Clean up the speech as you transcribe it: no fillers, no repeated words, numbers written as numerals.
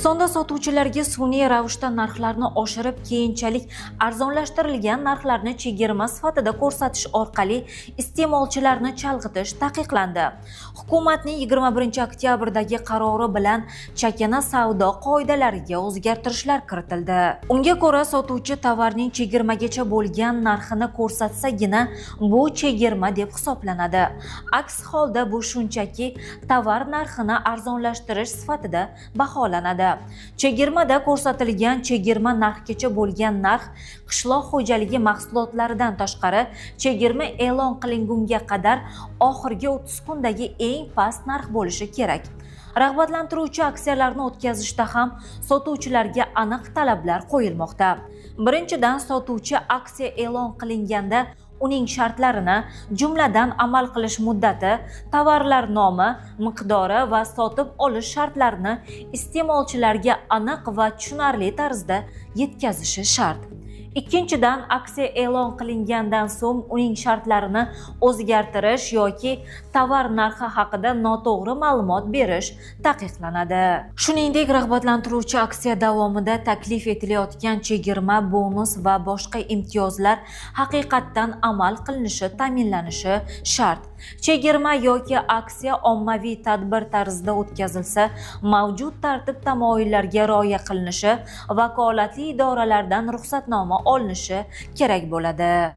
O'zbekistonda sotuvchilarga sun'iy ravishda narxlarni oshirib, keyinchalik arzonlashtirilgan narxlarni chegirma sifatida ko'rsatish orqali iste'molchilarni chalg'itish taqiqlandi. Hukumatning 21-oktyabrdagi qarori bilan chakana savdo qoidalariga o'zgartirishlar kiritildi. Unga ko'ra, sotuvchi tovarning chegirmagacha bo'lgan narxini ko'rsatsagina bu chegirma deb hisoblanadi. Aks holda bu shunchaki tovar narxini arzonlashtirish sifatida baholanadi. Chegirmada ko'rsatilgan chegirma narxgacha bo'lgan narx qishloq xo'jaligi mahsulotlaridan tashqari chegirma e'lon qilingunga qadar oxirgi 30 kundagi eng past narx bo'lishi kerak. Rag'batlantiruvchi aksiyalarni o'tkazishda ham sotuvchilarga aniq talablar qo'yilmoqda. Birinchidan, sotuvchi aksiya e'lon qilinganda uning shartlarini, jumladan amal qilish muddati, tovarlar nomi, miqdori va sotib olish shartlarini iste'molchilarga aniq va tushunarli tarzda yetkazishi shart. Ikkinchidan, aksiya e'lon qilingandan so'ng uning shartlarini o'zgartirish yoki tovar narxi haqida noto'g'ri ma'lumot berish taqiqlanadi. Shuningdek, rag'batlantiruvchi aksiya davomida taklif etilayotgan chegirma, bonus va boshqa imtiyozlar haqiqatdan amal qilinishi ta'minlanishi shart. Chegirma yoki aksiya ommaviy tadbir tarzida o'tkazilsa, mavjud tartib-tamoyillarga rioya qilinishi, vakolatli idoralardan ruxsatnoma olinishi kerak bo'ladi.